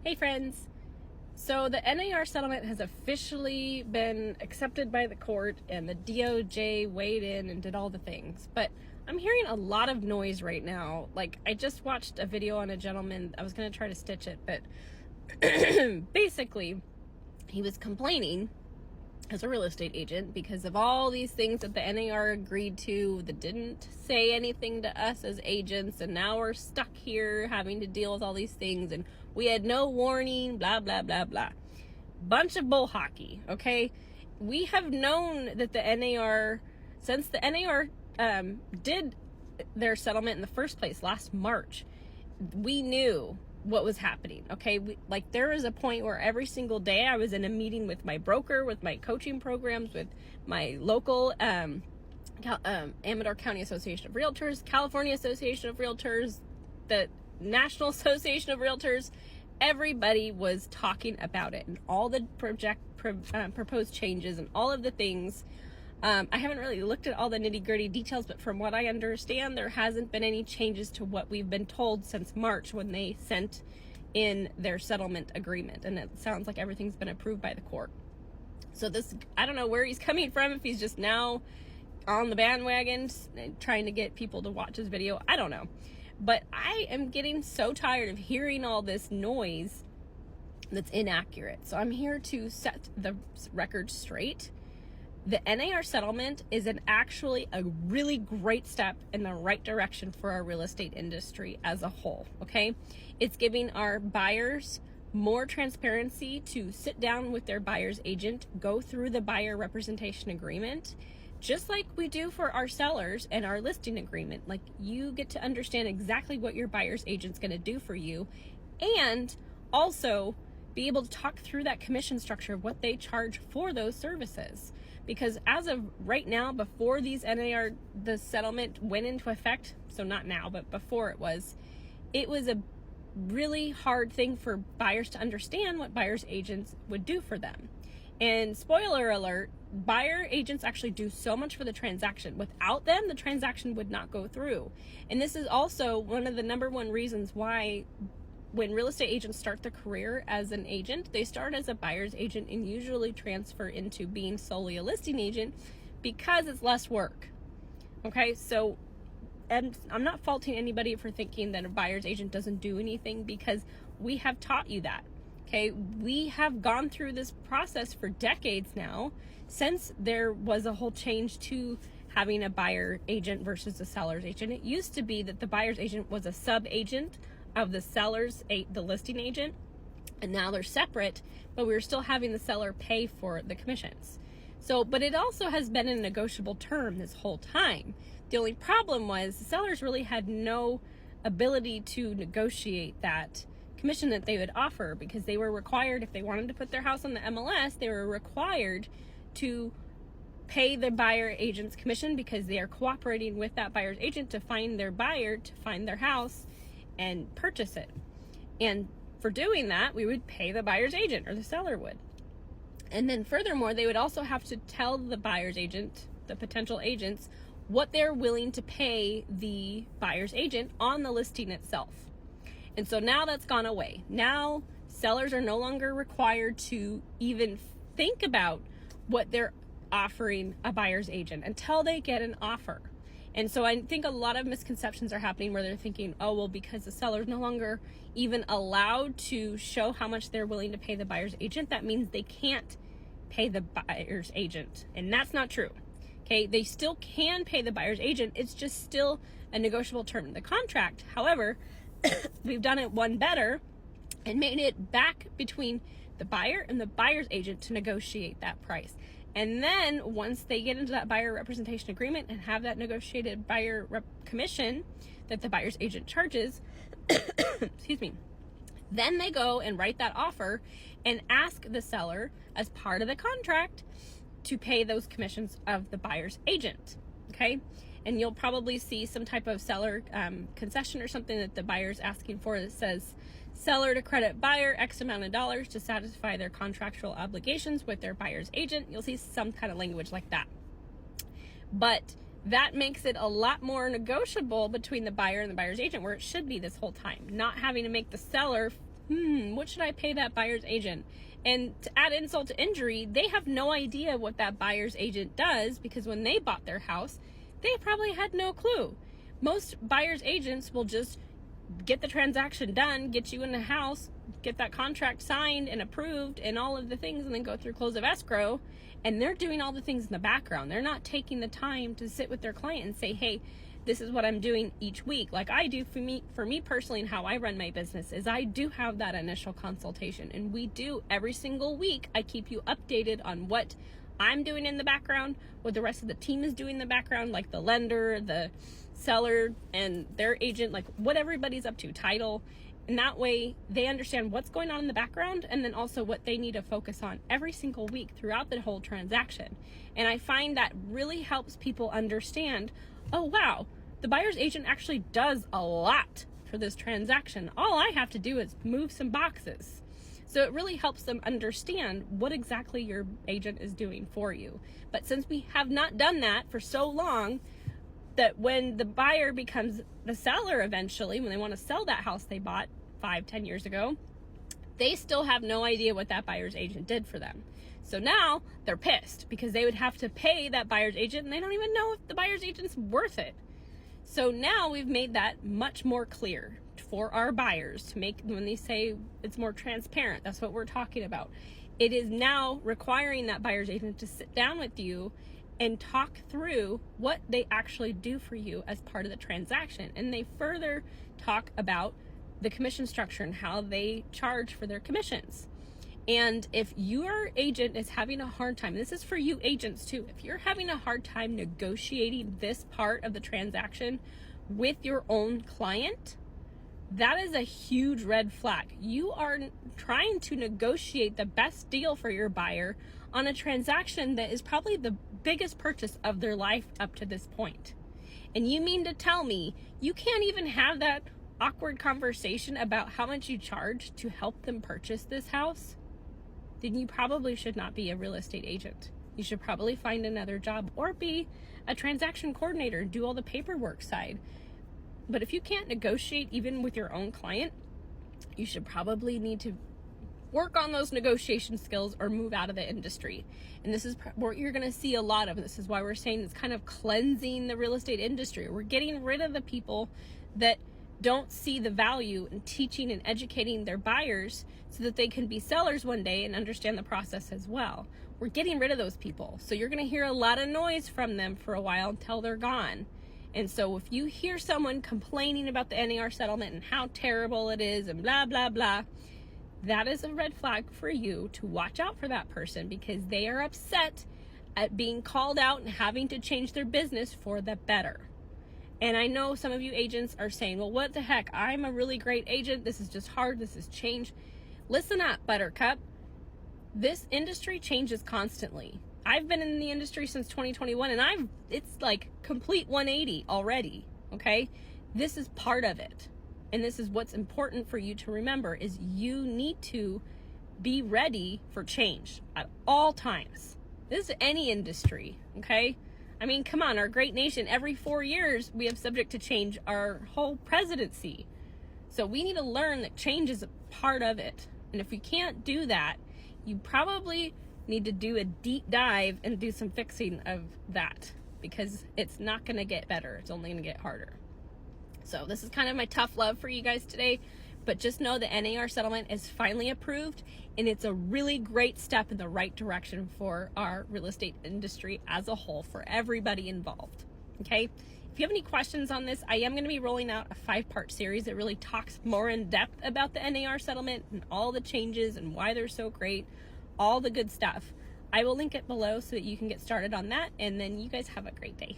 Hey friends! So the NAR settlement has officially been accepted by the court and the DOJ weighed in and did all the things. But I'm hearing a lot of noise right now. Like, I just watched a video on a gentleman. I was going to try to stitch it, but basically he was complaining as a real estate agent because of all these things that the NAR agreed to that didn't say anything to us as agents, and now we're stuck here having to deal with all these things, and we had no warning, blah blah blah blah. Bunch of bull hockey. Okay, we have known that the NAR, since the NAR did their settlement in the first place last March, we knew what was happening. Okay, there was a point where every single day I was in a meeting with my broker, with my coaching programs, with my local Amador County Association of Realtors, California Association of Realtors, the National Association of Realtors. Everybody was talking about it and all the proposed changes and all of the things. I haven't really looked at all the nitty-gritty details, but from what I understand, there hasn't been any changes to what we've been told since March when they sent in their settlement agreement. And it sounds like everything's been approved by the court. So this, I don't know where he's coming from, if he's just now on the bandwagon trying to get people to watch his video. I don't know. But I am getting so tired of hearing all this noise that's inaccurate. So I'm here to set the record straight. The NAR settlement is actually a really great step in the right direction for our real estate industry as a whole, okay? It's giving our buyers more transparency to sit down with their buyer's agent, go through the buyer representation agreement, just like we do for our sellers and our listing agreement. Like, you get to understand exactly what your buyer's agent's gonna do for you, and also be able to talk through that commission structure of what they charge for those services. Because as of right now, before the settlement went into effect, so not now, but before it was a really hard thing for buyers to understand what buyer's agents would do for them. And spoiler alert, buyer agents actually do so much for the transaction. Without them, the transaction would not go through. And this is also one of the number one reasons why when real estate agents start their career as an agent, they start as a buyer's agent and usually transfer into being solely a listing agent because it's less work. Okay, so, and I'm not faulting anybody for thinking that a buyer's agent doesn't do anything, because we have taught you that. Okay, we have gone through this process for decades now, since there was a whole change to having a buyer agent versus a seller's agent. It used to be that the buyer's agent was a sub-agent of the seller's, the listing agent, and now they're separate, but we're still having the seller pay for the commissions. So, but it also has been a negotiable term this whole time. The only problem was the sellers really had no ability to negotiate that commission that they would offer, because they were required, if they wanted to put their house on the MLS, they were required to pay the buyer agent's commission, because they are cooperating with that buyer's agent to find their buyer, to find their house and purchase it. And for doing that, we would pay the buyer's agent, or the seller would. And then furthermore, they would also have to tell the buyer's agent, the potential agents, what they're willing to pay the buyer's agent on the listing itself. And so now that's gone away. Now sellers are no longer required to even think about what they're offering a buyer's agent until they get an offer. And so I think a lot of misconceptions are happening where they're thinking, oh, well, because the seller's no longer even allowed to show how much they're willing to pay the buyer's agent, that means they can't pay the buyer's agent. And that's not true. Okay, they still can pay the buyer's agent. It's just still a negotiable term in the contract. However, we've done it one better and made it back between the buyer and the buyer's agent to negotiate that price. And then once they get into that buyer representation agreement and have that negotiated buyer commission that the buyer's agent charges, excuse me, then they go and write that offer and ask the seller, as part of the contract, to pay those commissions of the buyer's agent. Okay, and you'll probably see some type of seller concession or something that the buyer's asking for that says, seller to credit buyer X amount of dollars to satisfy their contractual obligations with their buyer's agent. You'll see some kind of language like that. But that makes it a lot more negotiable between the buyer and the buyer's agent, where it should be this whole time. Not having to make the seller what should I pay that buyer's agent? And to add insult to injury, they have no idea what that buyer's agent does, because when they bought their house, they probably had no clue. Most buyer's agents will just get the transaction done, get you in the house, get that contract signed and approved and all of the things, and then go through close of escrow. And they're doing all the things in the background. They're not taking the time to sit with their client and say, hey, this is what I'm doing each week. Like I do for me personally, and how I run my business is I do have that initial consultation, and we do every single week. I keep you updated on what I'm doing in the background, what the rest of the team is doing in the background, like the lender, the seller, and their agent, like what everybody's up to, title. And that way they understand what's going on in the background, and then also what they need to focus on every single week throughout the whole transaction. And I find that really helps people understand, oh wow, the buyer's agent actually does a lot for this transaction. All I have to do is move some boxes. So it really helps them understand what exactly your agent is doing for you. But since we have not done that for so long, that when the buyer becomes the seller eventually, when they want to sell that house they bought 5-10 years ago, they still have no idea what that buyer's agent did for them. So now they're pissed because they would have to pay that buyer's agent, and they don't even know if the buyer's agent's worth it. So now we've made that much more clear for our buyers to make, when they say it's more transparent, that's what we're talking about. It is now requiring that buyer's agent to sit down with you and talk through what they actually do for you as part of the transaction. And they further talk about the commission structure and how they charge for their commissions. And if your agent is having a hard time, and this is for you agents too, if you're having a hard time negotiating this part of the transaction with your own client, that is a huge red flag. You are trying to negotiate the best deal for your buyer on a transaction that is probably the biggest purchase of their life up to this point. And you mean to tell me you can't even have that awkward conversation about how much you charge to help them purchase this house? Then you probably should not be a real estate agent. You should probably find another job or be a transaction coordinator and do all the paperwork side. But if you can't negotiate even with your own client, you should probably need to work on those negotiation skills or move out of the industry. And this is what you're going to see a lot of. This is why we're saying it's kind of cleansing the real estate industry. We're getting rid of the people that don't see the value in teaching and educating their buyers so that they can be sellers one day and understand the process as well. We're getting rid of those people. So you're going to hear a lot of noise from them for a while until they're gone. And so if you hear someone complaining about the NAR settlement and how terrible it is and blah, blah, blah, that is a red flag for you to watch out for that person, because they are upset at being called out and having to change their business for the better. And I know some of you agents are saying, well, what the heck? I'm a really great agent. This is just hard. This is change. Listen up, Buttercup. This industry changes constantly. I've been in the industry since 2021, and it's like complete 180 already, okay? This is part of it. And this is what's important for you to remember, is you need to be ready for change at all times. This is any industry, okay? I mean, come on, our great nation, every 4 years we have subject to change our whole presidency. So we need to learn that change is a part of it. And if we can't do that, you probably need to do a deep dive and do some fixing of that, because it's not going to get better. It's only going to get harder. So this is kind of my tough love for you guys today, but just know the NAR settlement is finally approved, and it's a really great step in the right direction for our real estate industry as a whole, for everybody involved. Okay? If you have any questions on this, I am going to be rolling out a 5-part series that really talks more in depth about the NAR settlement and all the changes and why they're so great, all the good stuff. I will link it below so that you can get started on that, and then you guys have a great day.